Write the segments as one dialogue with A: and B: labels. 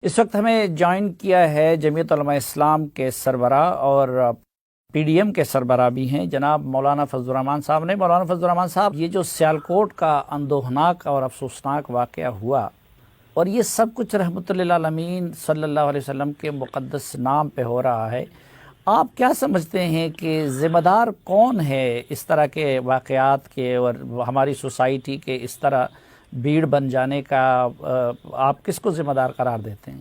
A: اس وقت ہمیں جوائن کیا ہے جمعیت علماء اسلام کے سربراہ اور پی ڈی ایم کے سربراہ بھی ہیں جناب مولانا فضل الرحمان صاحب نے۔ مولانا فضل الرحمان صاحب، یہ جو سیالکوٹ کا اندوہناک اور افسوسناک واقعہ ہوا اور یہ سب کچھ رحمت للعالمین صلی اللہ علیہ وسلم کے مقدس نام پہ ہو رہا ہے، آپ کیا سمجھتے ہیں کہ ذمہ دار کون ہے اس طرح کے واقعات کے اور ہماری سوسائٹی کے اس طرح بھیڑ بن جانے کا؟ آپ کس کو ذمہ دار قرار دیتے ہیں؟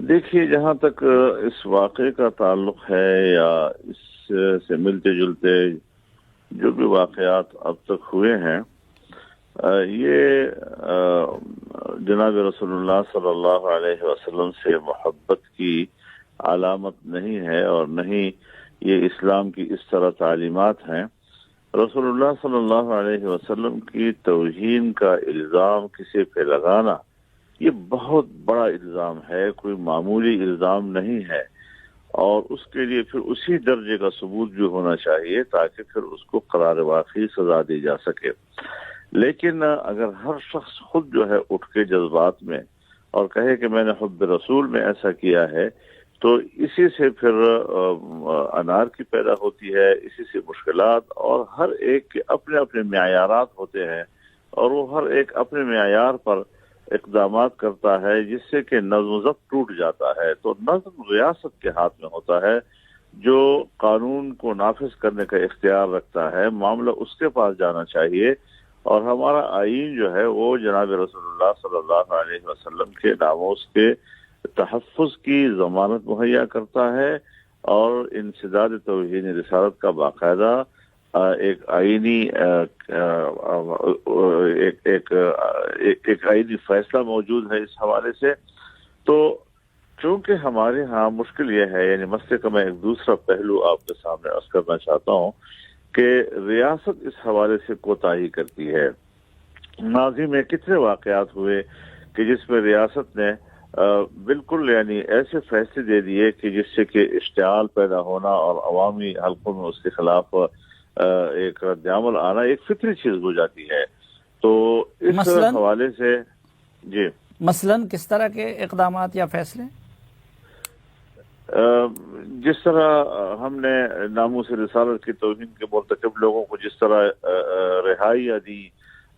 B: دیکھیے، جہاں تک اس واقعے کا تعلق ہے یا اس سے ملتے جلتے جو بھی واقعات اب تک ہوئے ہیں، یہ جناب رسول اللہ صلی اللہ علیہ وسلم سے محبت کی علامت نہیں ہے، اور نہیں یہ اسلام کی اس طرح تعلیمات ہیں۔ رسول اللہ صلی اللہ علیہ وسلم کی توہین کا الزام کسی پہ لگانا یہ بہت بڑا الزام ہے، کوئی معمولی الزام نہیں ہے، اور اس کے لیے پھر اسی درجے کا ثبوت بھی ہونا چاہیے تاکہ پھر اس کو قرار واقعی سزا دی جا سکے۔ لیکن اگر ہر شخص خود جو ہے اٹھ کے جذبات میں اور کہے کہ میں نے حب رسول میں ایسا کیا ہے، تو اسی سے پھر انارکی پیدا ہوتی ہے، اسی سے مشکلات، اور ہر ایک کے اپنے اپنے معیارات ہوتے ہیں، اور وہ ہر ایک اپنے معیار پر اقدامات کرتا ہے، جس سے کہ نظم و ضبط ٹوٹ جاتا ہے۔ تو نظم ریاست کے ہاتھ میں ہوتا ہے، جو قانون کو نافذ کرنے کا اختیار رکھتا ہے، معاملہ اس کے پاس جانا چاہیے، اور ہمارا آئین جو ہے وہ جناب رسول اللہ صلی اللہ علیہ وسلم کے ناموس کے تحفظ کی ضمانت مہیا کرتا ہے، اور انسداد توہین رسالت کا باقاعدہ ایک آئینی ایک آئینی فیصلہ موجود ہے اس حوالے سے۔ تو چونکہ ہمارے ہاں مشکل یہ ہے، یعنی مسئلے کا میں ایک دوسرا پہلو آپ کے سامنے عرض کرنا چاہتا ہوں کہ ریاست اس حوالے سے کوتاہی کرتی ہے۔ ماضی میں کتنے واقعات ہوئے کہ جس میں ریاست نے بالکل یعنی ایسے فیصلے دے دیے کہ جس سے کہ اشتعال پیدا ہونا اور عوامی حلقوں میں اس کے خلاف ایک رد عمل آنا ایک فطری چیز ہو جاتی ہے۔ تو اس حوالے سے جی
A: مثلاً کس طرح کے اقدامات یا فیصلے؟
B: جس طرح ہم نے ناموس رسالت کی توہین کے مرتکب لوگوں کو جس طرح رہائیاں دی،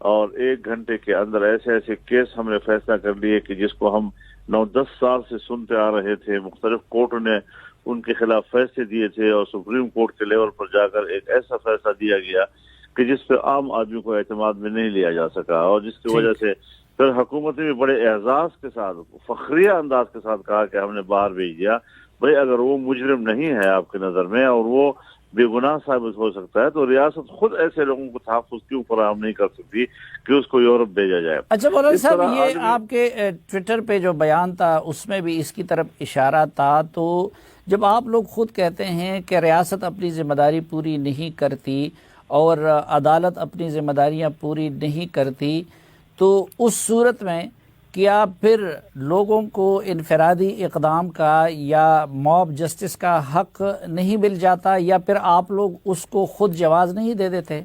B: اور 1 گھنٹے کے اندر ایسے ایسے کیس ہم نے فیصلہ کر لیے کہ جس کو ہم 9-10 سال سے سنتے آ رہے تھے، مختلف کورٹوں نے ان کے خلاف فیصلے دیے تھے، اور سپریم کورٹ کے لیول پر جا کر ایک ایسا فیصلہ دیا گیا کہ جس پہ عام آدمی کو اعتماد میں نہیں لیا جا سکا، اور جس کی وجہ سے پھر حکومت نے بھی بڑے اعزاز کے ساتھ، فخریہ انداز کے ساتھ کہا کہ ہم نے باہر بھیج دیا۔ بھئی اگر وہ مجرم نہیں ہے آپ کی نظر میں اور وہ بے گناہ ثابت ہو سکتا ہے، تو ریاست خود ایسے لوگوں کو تحفظ کیوں فراہم نہیں کر سکتی کہ اس کو یورپ بھیجا جائے؟
A: اچھا مولانا صاحب، یہ آپ کے ٹویٹر پہ جو بیان تھا اس میں بھی اس کی طرف اشارہ تھا، تو جب آپ لوگ خود کہتے ہیں کہ ریاست اپنی ذمہ داری پوری نہیں کرتی اور عدالت اپنی ذمہ داریاں پوری نہیں کرتی، تو اس صورت میں کیا پھر لوگوں کو انفرادی اقدام کا یا موب جسٹس کا حق نہیں مل جاتا، یا پھر آپ لوگ اس کو خود جواز نہیں دے دیتے؟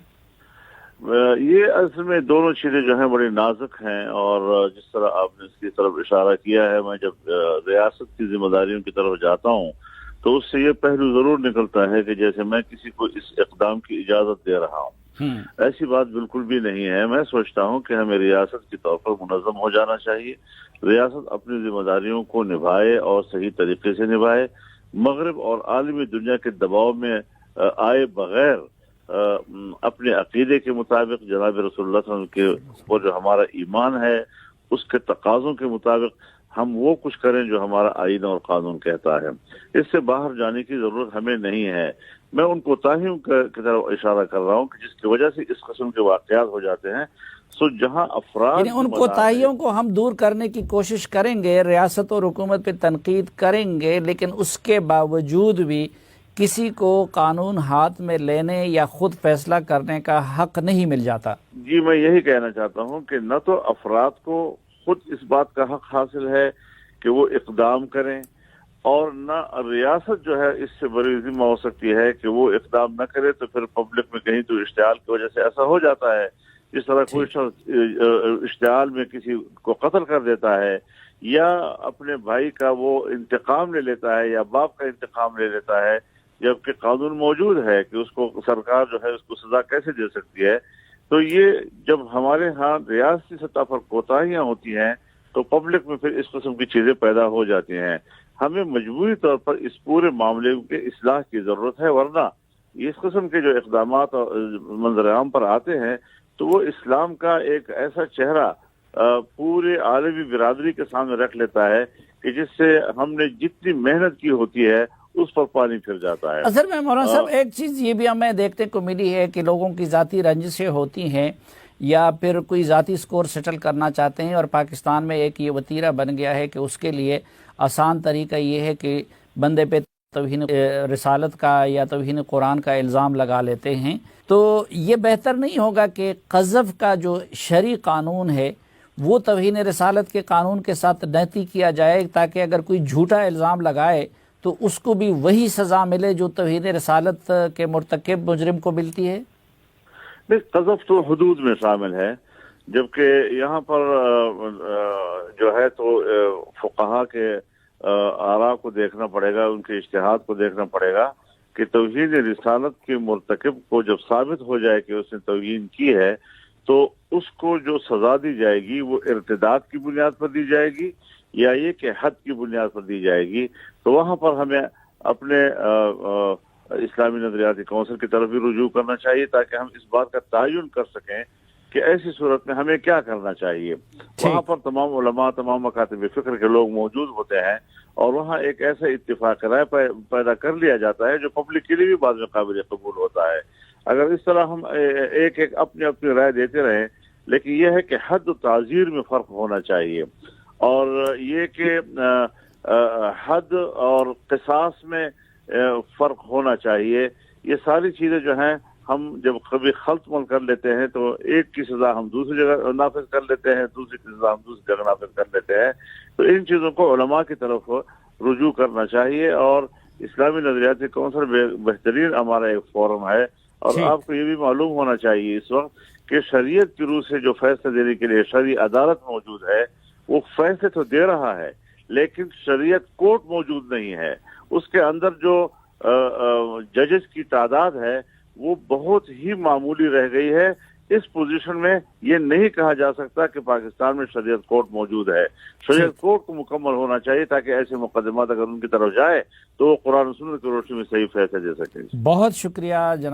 B: یہ اصل میں دونوں چیزیں جو ہیں بڑی نازک ہیں، اور جس طرح آپ نے اس کی طرف اشارہ کیا ہے، میں جب ریاست کی ذمہ داریوں کی طرف جاتا ہوں تو اس سے یہ پہلو ضرور نکلتا ہے کہ جیسے میں کسی کو اس اقدام کی اجازت دے رہا ہوں۔ ایسی بات بالکل بھی نہیں ہے۔ میں سوچتا ہوں کہ ہمیں ریاست کے طور پر منظم ہو جانا چاہیے، ریاست اپنی ذمہ داریوں کو نبھائے اور صحیح طریقے سے نبھائے، مغرب اور عالمی دنیا کے دباؤ میں آئے بغیر اپنے عقیدے کے مطابق، جناب رسول اللہ صلی اللہ علیہ وسلم کے وہ جو ہمارا ایمان ہے اس کے تقاضوں کے مطابق ہم وہ کچھ کریں جو ہمارا آئین اور قانون کہتا ہے۔ اس سے باہر جانے کی ضرورت ہمیں نہیں ہے۔ میں ان کوتاہیوں کی طرف اشارہ کر رہا ہوں کہ جس کی وجہ سے اس قسم کے واقعات ہو جاتے ہیں۔ سو جہاں افراد
A: یعنی ان کوتاہیوں کو ہم دور کرنے کی کوشش کریں گے، ریاست اور حکومت پہ تنقید کریں گے، لیکن اس کے باوجود بھی کسی کو قانون ہاتھ میں لینے یا خود فیصلہ کرنے کا حق نہیں مل جاتا۔
B: جی میں یہی کہنا چاہتا ہوں کہ نہ تو افراد کو خود اس بات کا حق حاصل ہے کہ وہ اقدام کریں، اور نہ ریاست جو ہے اس سے بری ذمہ ہو سکتی ہے کہ وہ اقدام نہ کرے، تو پھر پبلک میں کہیں تو اشتعال کی وجہ سے ایسا ہو جاتا ہے جس طرح کوئی شخص اشتعال میں کسی کو قتل کر دیتا ہے یا اپنے بھائی کا وہ انتقام لے لیتا ہے یا باپ کا انتقام لے لیتا ہے، جبکہ قانون موجود ہے کہ اس کو سرکار جو ہے اس کو سزا کیسے دے سکتی ہے، تو یہ جب ہمارے ہاں ریاستی سطح پر کوتاہیاں ہوتی ہیں تو پبلک میں پھر اس قسم کی چیزیں پیدا ہو جاتی ہیں۔ ہمیں مجبوری طور پر اس پورے معاملے کے اصلاح کی ضرورت ہے، ورنہ اس قسم کے جو اقدامات منظر عام پر آتے ہیں تو وہ اسلام کا ایک ایسا چہرہ پورے عالمی برادری کے سامنے رکھ لیتا ہے کہ جس سے ہم نے جتنی محنت کی ہوتی ہے اس پر پانی پھر جاتا ہے۔
A: اصل میں مولانا صاحب ایک چیز یہ بھی ہمیں دیکھنے کو ملی ہے کہ لوگوں کی ذاتی رنجشیں ہوتی ہیں یا پھر کوئی ذاتی سکور سیٹل کرنا چاہتے ہیں، اور پاکستان میں ایک یہ وتیرہ بن گیا ہے کہ اس کے لیے آسان طریقہ یہ ہے کہ بندے پہ توہین رسالت کا یا توہین قرآن کا الزام لگا لیتے ہیں۔ تو یہ بہتر نہیں ہوگا کہ قذف کا جو شرعی قانون ہے وہ توہین رسالت کے قانون کے ساتھ نہتی کیا جائے، تاکہ اگر کوئی جھوٹا الزام لگائے تو اس کو بھی وہی سزا ملے جو توہین رسالت کے مرتکب مجرم کو ملتی ہے؟
B: قذف تو حدود میں شامل ہے، جبکہ یہاں پر جو ہے تو فقہا کے آراء کو دیکھنا پڑے گا، ان کے اجتہاد کو دیکھنا پڑے گا کہ توہین رسالت کے مرتکب کو جب ثابت ہو جائے کہ اس نے توہین کی ہے تو اس کو جو سزا دی جائے گی وہ ارتداد کی بنیاد پر دی جائے گی یا یہ کہ حد کی بنیاد پر دی جائے گی۔ تو وہاں پر ہمیں اپنے اسلامی نظریاتی کونسل کی طرف بھی رجوع کرنا چاہیے تاکہ ہم اس بات کا تعین کر سکیں کہ ایسی صورت میں ہمیں کیا کرنا چاہیے۔ وہاں پر تمام علماء، تمام مکاتب فکر کے لوگ موجود ہوتے ہیں اور وہاں ایک ایسا اتفاق رائے پیدا کر لیا جاتا ہے جو پبلک کے لیے بھی بعد میں قابل قبول ہوتا ہے۔ اگر اس طرح ہم ایک ایک اپنی رائے دیتے رہیں، لیکن یہ ہے کہ حد و تعزیر میں فرق ہونا چاہیے، اور یہ کہ حد اور قصاص میں فرق ہونا چاہیے۔ یہ ساری چیزیں جو ہیں ہم جب کبھی خلط مل کر لیتے ہیں تو ایک کی سزا ہم دوسری جگہ نافذ کر لیتے ہیں، دوسری کی سزا ہم دوسری جگہ نافذ کر لیتے ہیں۔ تو ان چیزوں کو علماء کی طرف رجوع کرنا چاہیے، اور اسلامی نظریاتی کونسل بہترین ہمارا ایک فورم ہے، اور آپ کو یہ بھی معلوم ہونا چاہیے اس وقت کہ شریعت کی روح سے جو فیصلہ دینے کے لیے شرعی عدالت موجود ہے وہ فیصلے تو دے رہا ہے، لیکن شریعت کورٹ موجود نہیں ہے۔ اس کے اندر جو ججز کی تعداد ہے وہ بہت ہی معمولی رہ گئی ہے۔ اس پوزیشن میں یہ نہیں کہا جا سکتا کہ پاکستان میں شریعت کورٹ موجود ہے۔ شریعت کورٹ کو مکمل ہونا چاہیے تاکہ ایسے مقدمات اگر ان کی طرف جائے تو وہ قرآن و سنت کی روشنی میں صحیح فیصلے دے سکیں۔
A: بہت شکریہ جناب۔